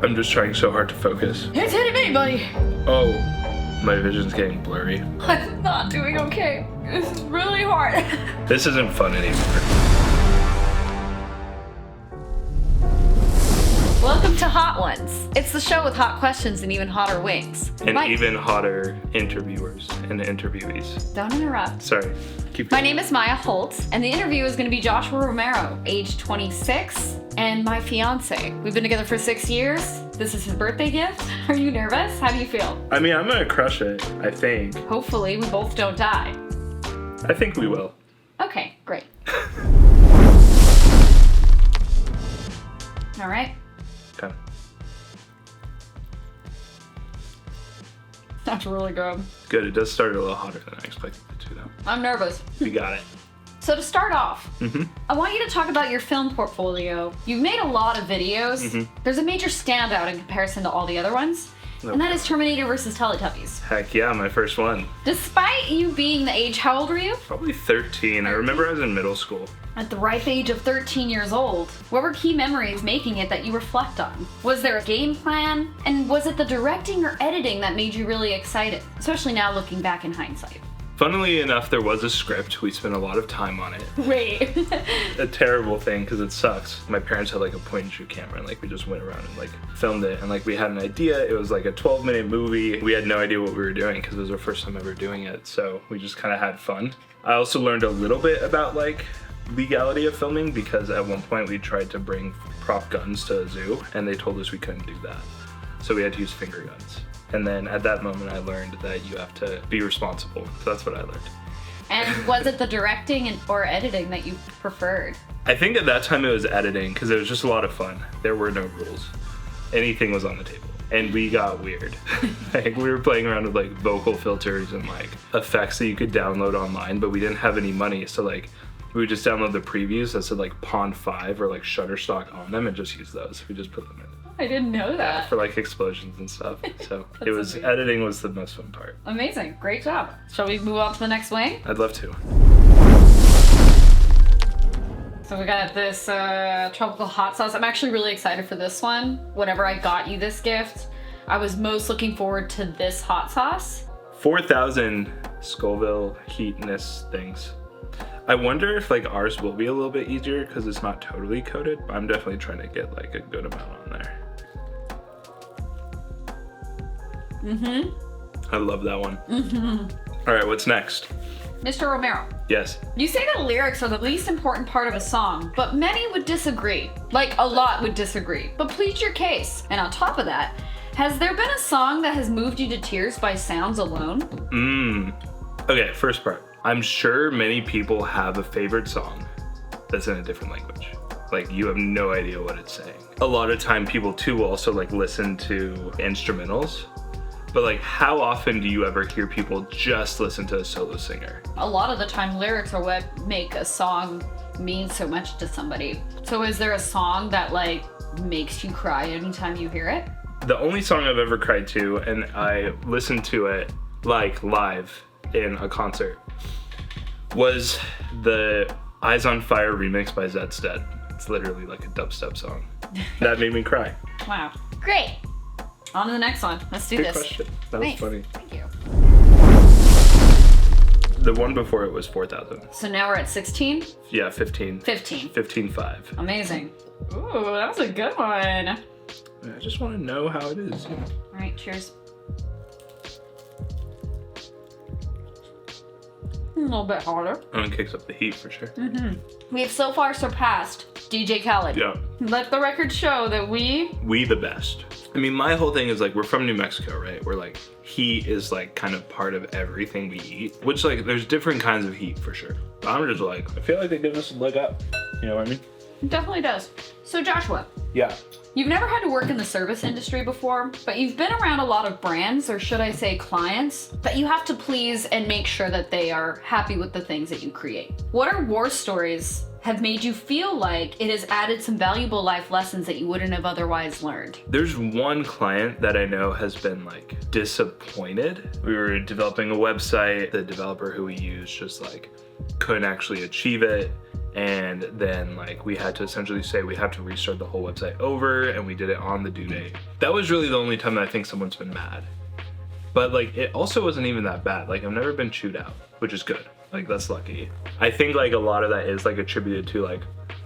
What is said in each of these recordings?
I'm just trying so hard to focus. It's hitting me, buddy. Oh, my vision's getting blurry. I'm not doing okay. This is really hard. This isn't fun anymore. Welcome to Hot Ones. It's the show with hot questions and even hotter wings. And even hotter interviewers and interviewees. Don't interrupt. Sorry. Keep My going. name is Maya Holtz, and the interview is going to be Joshua Romero, age 26, and my fiance. We've been together for 6 years. This is his birthday gift. Are you nervous? How do you feel? I mean, I'm gonna crush it, I think. Hopefully, we both don't die. I think we will. Okay, great. All right. Okay. That's really good. Good, it does start a little hotter than I expected it to, though. I'm nervous. We got it. So to start off, Mm-hmm. I want you to talk about your film portfolio. You've made a lot of videos. Mhm. There's a major standout in comparison to all the other ones, and that is Terminator vs. Teletubbies. Heck yeah, my first one. Despite you being the age, how old were you? Probably 13. I remember I was in middle school. At the ripe age of 13 years old, what were key memories making it that you reflect on? Was there a game plan? And was it the directing or editing that made you really excited? Especially now looking back in hindsight. Funnily enough, there was a script. We spent a lot of time on it. Wait. A terrible thing because it sucks. My parents had like a point and shoot camera and like we just went around and like filmed it and like we had an idea. It was like a 12-minute movie. We had no idea what we were doing because it was our first time ever doing it. So we just kind of had fun. I also learned a little bit about like legality of filming because at one point we tried to bring prop guns to a zoo and they told us we couldn't do that. So we had to use finger guns. And then at that moment I learned that you have to be responsible. So that's what I learned. And was it the directing or editing that you preferred? I think at that time it was editing because it was just a lot of fun. There were no rules. Anything was on the table. And we got weird. Like we were playing around with like vocal filters and like effects that you could download online, but we didn't have any money. So like we would just download the previews that said like Pond 5 or like Shutterstock on them and just use those. We just put them in. I didn't know that. For like explosions and stuff. So it was amazing. editing was the most fun part. Amazing. Great job. Shall we move on to the next wing? I'd love to. So we got this tropical hot sauce. I'm actually really excited for this one. Whenever I got you this gift, I was most looking forward to this hot sauce. 4,000 Scoville heatness things. I wonder if like ours will be a little bit easier because it's not totally coated, but I'm definitely trying to get like a good amount on there. Mm-hmm. I love that one. Mm-hmm. All right, what's next? Mr. Romero, Yes. you say that lyrics are the least important part of a song, but many would disagree. Like, a lot would disagree. But plead your case. And on top of that, has there been a song that has moved you to tears by sounds alone? Okay, first part. I'm sure many people have a favorite song that's in a different language. Like you have no idea what it's saying. A lot of time people too will also like listen to instrumentals. But like how often do you ever hear people just listen to a solo singer? A lot of the time, lyrics are what make a song mean so much to somebody. So is there a song that like makes you cry anytime you hear it? The only song I've ever cried to, and I listened to it like live in a concert, was the Eyes on Fire remix by Zed's Dead. It's literally like a dubstep song. That made me cry. Wow. Great. On to the next one. Let's do Good this. question. That was Nice. funny. Thank you. The one before it was 4,000. So now we're at 16? Yeah, 15. 15. 15.5. Amazing. Ooh, that was a good one. All I just want to know how it is. right, cheers. A little bit harder. And it kicks up the heat for sure. We have so far surpassed DJ Khaled. Yeah. Let the record show that we... We the best. I mean, my whole thing is like, we're from New Mexico, right? We're like, heat is like kind of part of everything we eat, which like, there's different kinds of heat for sure. But I'm just like, I feel like they give us a leg up. You know what I mean? It definitely does. So Joshua, Yeah. you've never had to work in the service industry before, but you've been around a lot of brands, or should I say clients, that you have to please and make sure that they are happy with the things that you create. What are war stories have made you feel like it has added some valuable life lessons that you wouldn't have otherwise learned? There's one client that I know has been like disappointed. We were developing a website. The developer who we used just like couldn't actually achieve it. And then like we had to essentially say we have to restart the whole website over, and we did it on the due date. That was really the only time that I think someone's been mad. But like it also wasn't even that bad. Like I've never been chewed out, which is good. Like that's lucky. I think like a lot of that is like attributed to like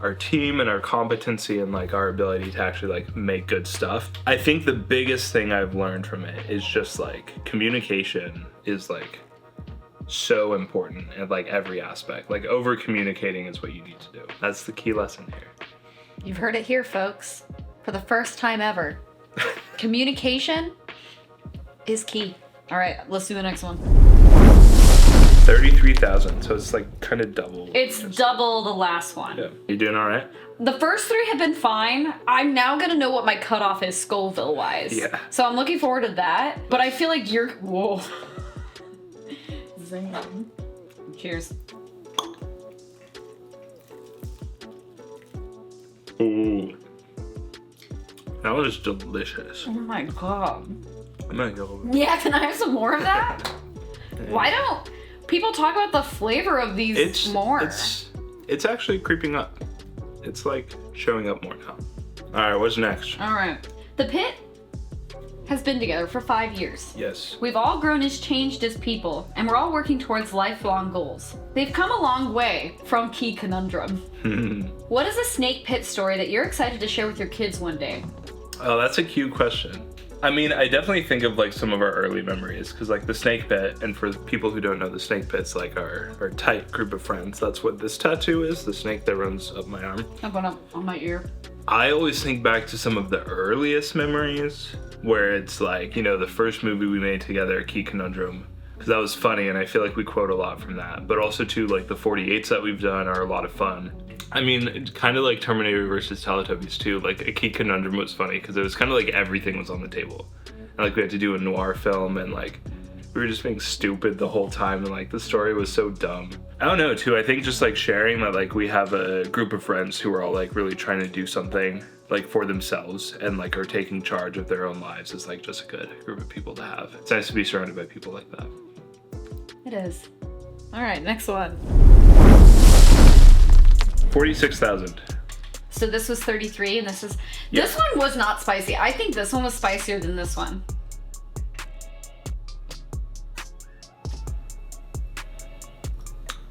our team and our competency and like our ability to actually like make good stuff. I think the biggest thing I've learned from it is just like communication is like so important at like every aspect. Like over communicating is what you need to do. That's the key lesson here. You've heard it here, folks. For the first time ever, communication is key. All right, let's do the next one. 33,000, so it's like kind of double. It's double the last one. Yeah. You doing all right? The first three have been fine. I'm now gonna know what my cutoff is Scoville-wise. Yeah. So I'm looking forward to that. But I feel like you're... Whoa. Zam. Cheers. Ooh. That was delicious. Oh my god. I'm gonna go. Yeah, can I have some more of that? Why don't people talk about the flavor of these more? It's actually creeping up. It's like showing up more now. All right, what's next? All right. The Pit has been together for 5 years. Yes. We've all grown as changed as people, and we're all working towards lifelong goals. They've come a long way from Key Conundrum. What is a snake pit story that you're excited to share with your kids one day? Oh, that's a cute question. I mean, I definitely think of like some of our early memories, because like the snake pit, and for people who don't know, the snake pit's like our tight group of friends. That's what this tattoo is, the snake that runs up my arm. I'm going up on my ear. I always think back to some of the earliest memories where it's like, you know, the first movie we made together, Key Conundrum, because that was funny, and I feel like we quote a lot from that. But also too, like the 48s that we've done are a lot of fun. I mean, kind of like Terminator versus Teletubbies too. Like a Key Conundrum was funny because it was kind of like everything was on the table. And like we had to do a noir film, and like we were just being stupid the whole time, and like the story was so dumb. I don't know too, I think just like sharing that like we have a group of friends who are all like really trying to do something like for themselves and like are taking charge of their own lives is like just a good group of people to have. It's nice to be surrounded by people like that. It is. All right, next one. 46,000. So this was 33, and this is... Yeah. This one was not spicy. I think this one was spicier than this one.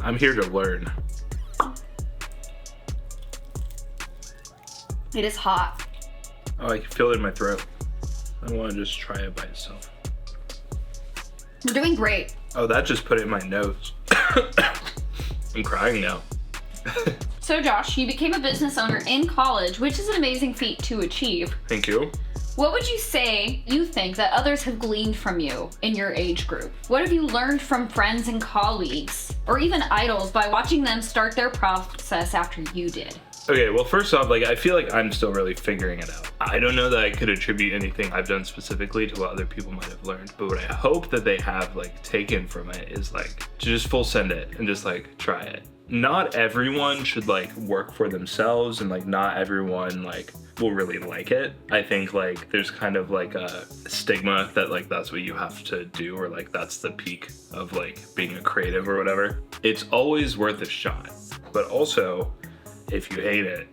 I'm here to learn. It is hot. Oh, I can feel it in my throat. I want to just try it by itself. We're doing great. Oh, that just put it in my nose. I'm crying now. So Josh, you became a business owner in college, which is an amazing feat to achieve. Thank you. What would you say you think that others have gleaned from you in your age group? What have you learned from friends and colleagues, or even idols, by watching them start their process after you did? Okay, well, first off, like I feel like I'm still really figuring it out. I don't know that I could attribute anything I've done specifically to what other people might have learned, but what I hope that they have like taken from it is like to just full send it and just like try it. Not everyone should like work for themselves, and like not everyone like will really like it. I think like there's kind of like a stigma that like that's what you have to do, or like that's the peak of like being a creative or whatever. It's always worth a shot, but also if you hate it,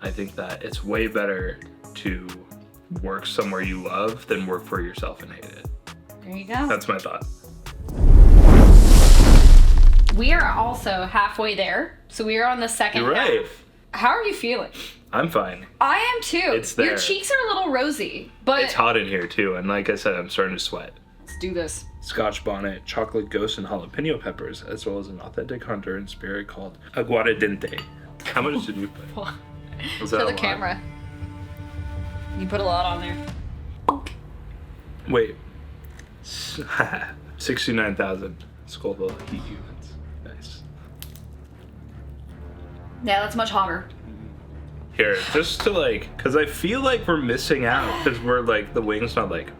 I think that it's way better to work somewhere you love than work for yourself and hate it. There you go. That's my thought. We are also halfway there, so we are on the second You're right. half. How are you feeling? I'm fine. I am too. It's there. Your cheeks are a little rosy, but It's hot in here too, and like I said, I'm starting to sweat. let's do this. Scotch bonnet, chocolate ghost, and jalapeno peppers, as well as an authentic Honduran spirit called aguardiente. How much did you put? Was that For a the lot? camera. You put a lot on there. Wait. 69,000 Scoville heat units. Nice. Yeah, that's much hotter. Here, just to like, because I feel like we're missing out because we're like, the wing's not like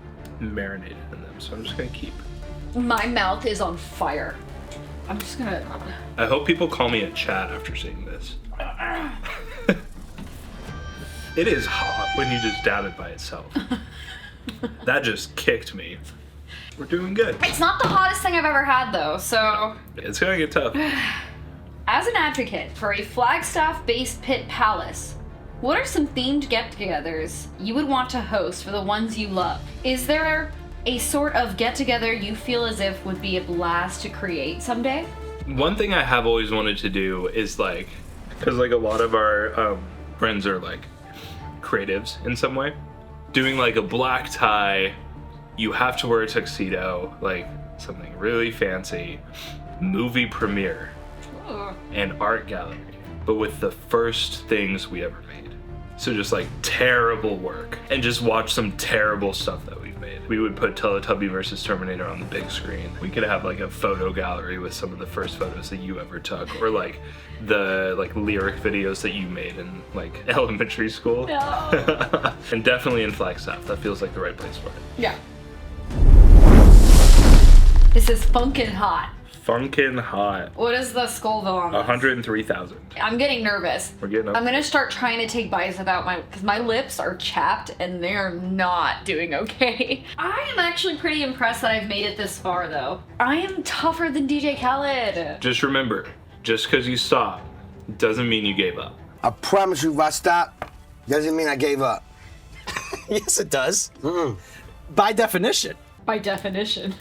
marinated in them, so I'm just gonna keep. My mouth is on fire. I'm just gonna... I hope people call me a Chad after seeing this. It is hot when you just dab it by itself. That just kicked me. We're doing good. It's not the hottest thing I've ever had though, so... It's gonna get tough. I As an advocate for a Flagstaff-based pit palace, what are some themed get-togethers you would want to host for the ones you love? Is there a sort of get-together you feel as if would be a blast to create someday? One thing I have always wanted to do is like, because like a lot of our friends are like creatives in some way, doing like a black tie, you have to wear a tuxedo, like something really fancy, movie premiere, and art gallery, but with the first things we ever made. So just like terrible work, and just watch some terrible stuff that we've made. We would put Teletubby versus Terminator on the big screen. We could have like a photo gallery with some of the first photos that you ever took, or like the like lyric videos that you made in like elementary school. No. And definitely in Flagstaff, that feels like the right place for it. Yeah. This is funkin' hot. Funkin' hot. What is the Scoville on this? 103,000. I'm getting nervous. We're getting up. I'm gonna start trying to take bites without because my lips are chapped and they're not doing okay. I am actually pretty impressed that I've made it this far though. I am tougher than DJ Khaled. Just remember, just because you stop doesn't mean you gave up. I promise you, if I stop, doesn't mean I gave up. Yes, it does. By definition. By definition.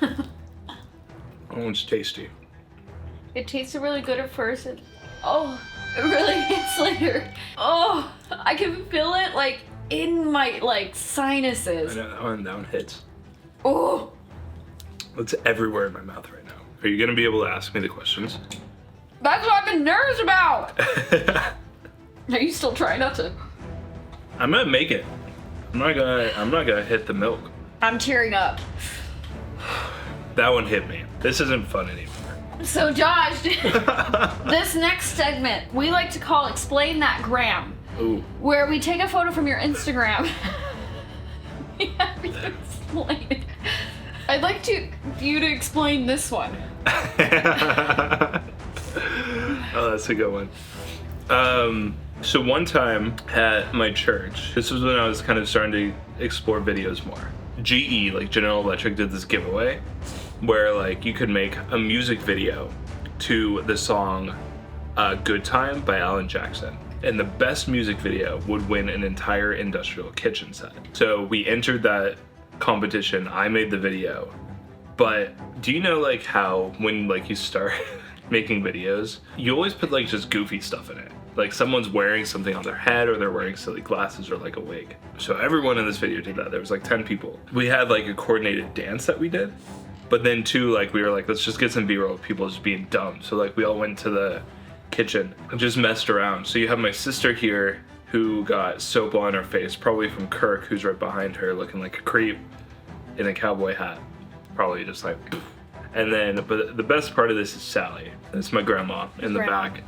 Oh, it's tasty. It tasted really good at first and oh, it really hits later. Oh, I can feel it like in my like sinuses. I know that one hits. Oh. It's everywhere in my mouth right now. Are you gonna be able to ask me the questions? That's what I've been nervous about. Are you still trying not to? I'm gonna make it. I'm not gonna hit the milk. I'm tearing up. That one hit me. This isn't fun anymore. So Josh, this next segment we like to call Explain That Gram. Ooh. Where we take a photo from your Instagram. We have you explain it. I'd like you to explain this one. Oh, that's a good one. So one time at my church, this was when I was kind of starting to explore videos more. GE, like General Electric, did this giveaway where like you could make a music video to the song Good Time by Alan Jackson. And the best music video would win an entire industrial kitchen set. So we entered that competition. I made the video. But do you know like how when like you start making videos, you always put like just goofy stuff in it? Like someone's wearing something on their head, or they're wearing silly glasses, or like a wig. So everyone in this video did that. There was like 10 people. We had like a coordinated dance that we did. But then too, like we were like, let's just get some B-roll of people just being dumb. So like we all went to the kitchen and just messed around. So you have my sister here who got soap on her face, probably from Kirk, who's right behind her, looking like a creep in a cowboy hat. Probably just like, and then, but the best part of this is Sally. It's my grandma in the back,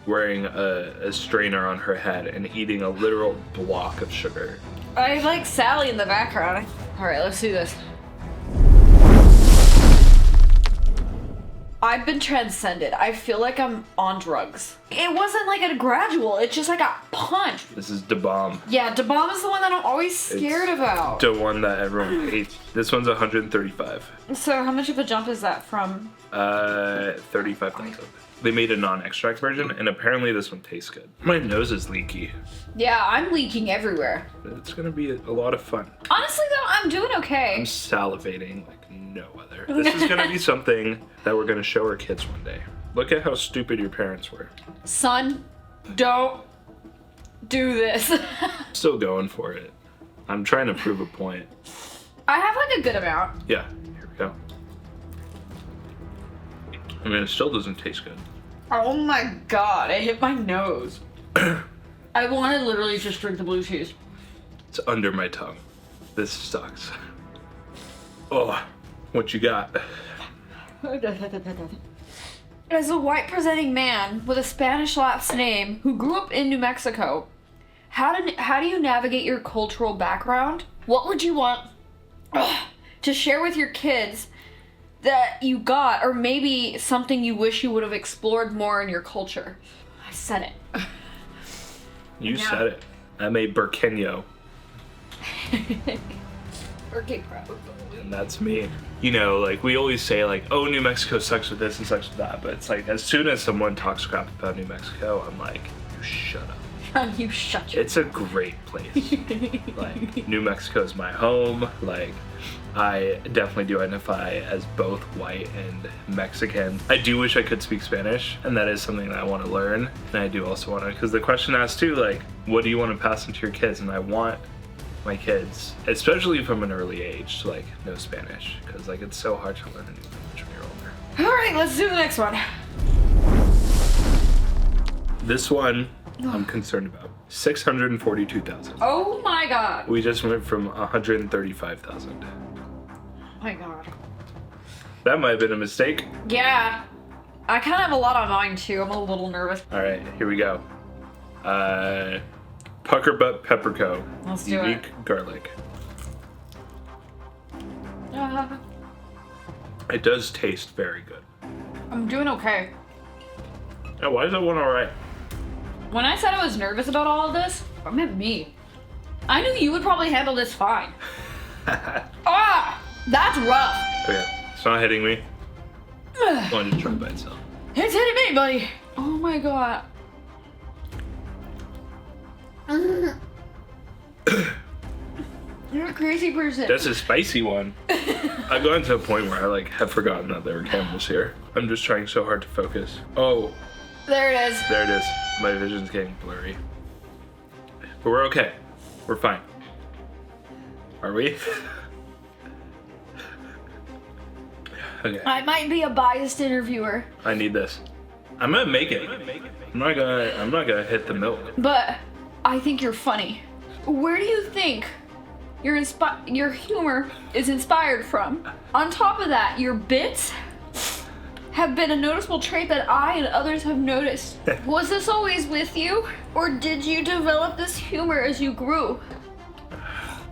wearing a strainer on her head and eating a literal block of sugar. I like Sally in the background. All right, let's do this. I've been transcended. I feel like I'm on drugs. It wasn't like a gradual. It's just I got punched. This is Da Bomb. Yeah, Da Bomb is the one that I'm always scared about. The one that everyone hates. This one's 135. So how much of a jump is that from? 35,000. They made a non-extract version, and apparently this one tastes good. My nose is leaky. Yeah, I'm leaking everywhere. It's gonna be a lot of fun. Honestly though, I'm doing okay. I'm salivating like no other. This is gonna be something that we're gonna show our kids one day. Look at how stupid your parents were. Son, don't do this. Still going for it. I'm trying to prove a point. I have like a good amount. Yeah, here we go. I mean, it still doesn't taste good. Oh my god, it hit my nose. I want to literally just drink the blue cheese. It's under my tongue. This sucks. Oh, what you got? As a white presenting man with a Spanish last name who grew up in New Mexico, how do you navigate your cultural background? What would you want to share with your kids that you got, or maybe something you wish you would have explored more in your culture? I said it. You said it. I'm a Burqueño. Turkey crab. And that's me. You know, like we always say like, oh, New Mexico sucks with this and sucks with that, but it's like as soon as someone talks crap about New Mexico, I'm like, you shut up. You shut your. It's a great place. Like New Mexico is my home. Like I definitely do identify as both white and Mexican. I do wish I could speak Spanish, and that is something that I want to learn. And I do also want to, because the question asks too, like, what do you want to pass on to your kids? And I want my kids, especially from an early age, to like know Spanish, because like it's so hard to learn a new language when you're older. All right, let's do the next one. This one I'm concerned about. 642,000. Oh my god. We just went from 135,000. Oh my god. That might have been a mistake. Yeah. I kind of have a lot on mine too. I'm a little nervous. All right, here we go. Pucker Butt Pepperco. Let's do Unique garlic. It does taste very good. I'm doing okay. Yeah, why is that one all right? When I said I was nervous about all of this, I meant me. I knew you would probably handle this fine. Ah! That's rough. Okay, it's not hitting me. I wanted to try by itself. It's hitting me, buddy. Oh my god. You're a crazy person. That's a spicy one. I've gotten to a point where I like have forgotten that there were cameras here. I'm just trying so hard to focus. Oh, There it is. there it is. My vision's getting blurry. But we're okay. We're fine. Are we? Okay. I might be a biased interviewer, I need this. I'm gonna make it. I'm not gonna hit the milk. but I think you're funny. Where do you think your humor is inspired from? On top of that, your bits have been a noticeable trait that I and others have noticed. Was this always with you? Or did you develop this humor as you grew?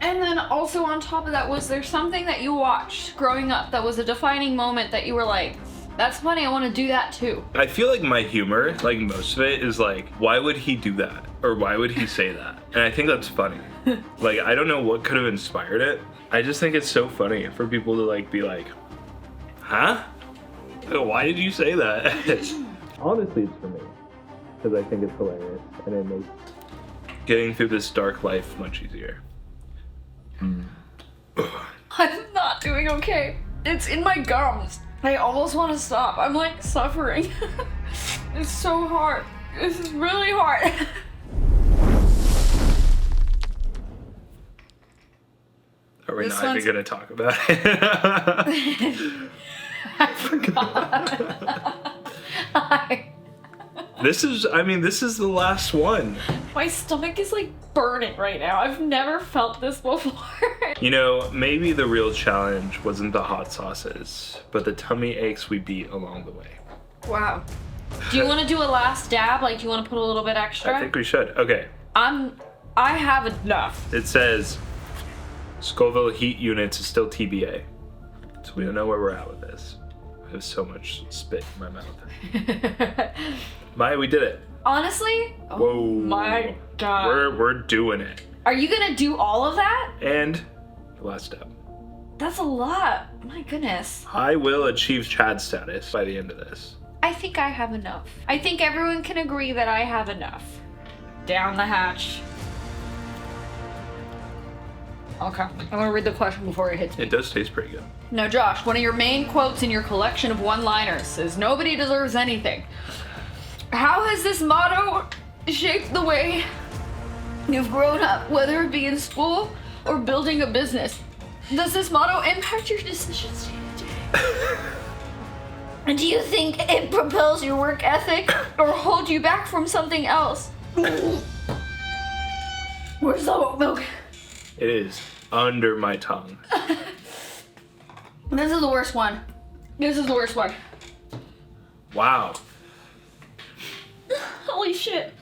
And then also on top of that, was there something that you watched growing up that was a defining moment that you were like, that's funny, I want to do that too? I feel like my humor, like most of it, is like, why would he do that? Or why would he say that? And I think that's funny. Like, I don't know what could have inspired it. I just think it's so funny for people to like be like, huh? Why did you say that? Honestly, it's for me. Because I think it's hilarious. And it makes getting through this dark life much easier. I'm not doing okay. It's in my gums. I almost want to stop. I'm like suffering. It's so hard. This is really hard. Are we This not one's- even going to talk about it? I forgot. This is the last one. My stomach is like burning right now. I've never felt this before. You know, maybe the real challenge wasn't the hot sauces, but the tummy aches we beat along the way. Wow. Do you want to do a last dab? Like, do you want to put a little bit extra? I think we should. Okay. I have enough. It says Scoville heat units is still TBA. So we don't know where we're at with this. I have so much spit in my mouth. Maya, we did it. Honestly? Whoa. Oh my god. We're doing it. Are you gonna do all of that? And the last step. That's a lot. My goodness. I will achieve Chad status by the end of this. I think I have enough. I think everyone can agree that I have enough. Down the hatch. Okay. I'm gonna read the question before it hits me. It does taste pretty good. Now, Josh, one of your main quotes in your collection of one-liners is, "Nobody deserves anything." How has this motto shaped the way you've grown up, whether it be in school or building a business? Does this motto impact your decisions day to day? And do you think it propels your work ethic or hold you back from something else? Where's the oat milk? It is under my tongue. This is the worst one. This is the worst one. Wow. Holy shit.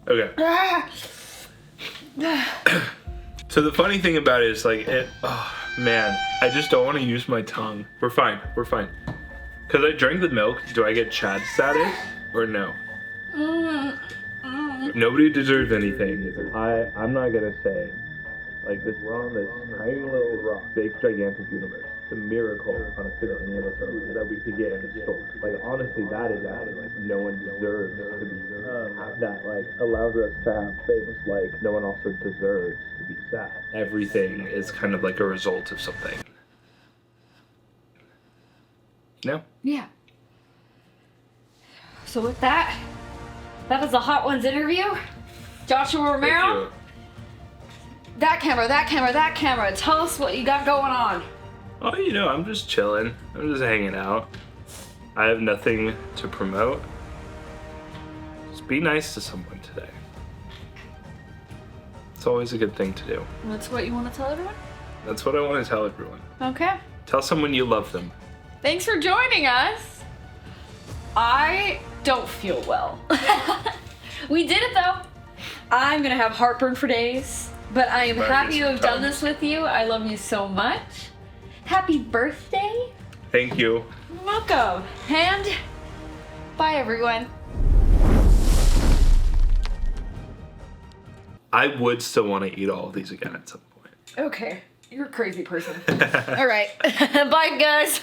Okay. So the funny thing about it is like oh man, I just don't want to use my tongue. We're fine. We're fine. Cause I drank the milk. Do I get Chad status or no? Nobody deserves anything. I'm not gonna say, like, this, we're on this tiny little rock, big, gigantic universe. It's a miracle, honestly, that any of us are that we could get in the store. Like, honestly, that is like, no one deserves to be that, like, allows us to have things like no one also deserves to be sad. Everything is kind of like a result of something. No? Yeah. So with that was the Hot Ones interview. Joshua Romero. Thank you. That camera. Tell us what you got going on. Oh, I'm just chilling. I'm just hanging out. I have nothing to promote. Just be nice to someone today. It's always a good thing to do. That's what you want to tell everyone? That's what I want to tell everyone. Okay. Tell someone you love them. Thanks for joining us. I don't feel well. We did it though. I'm gonna have heartburn for days, but I am happy to have done this with you. I love you so much. Happy birthday. Thank you. You're welcome. And bye everyone. I would still want to eat all of these again at some point. Okay. You're a crazy person. All right. Bye guys.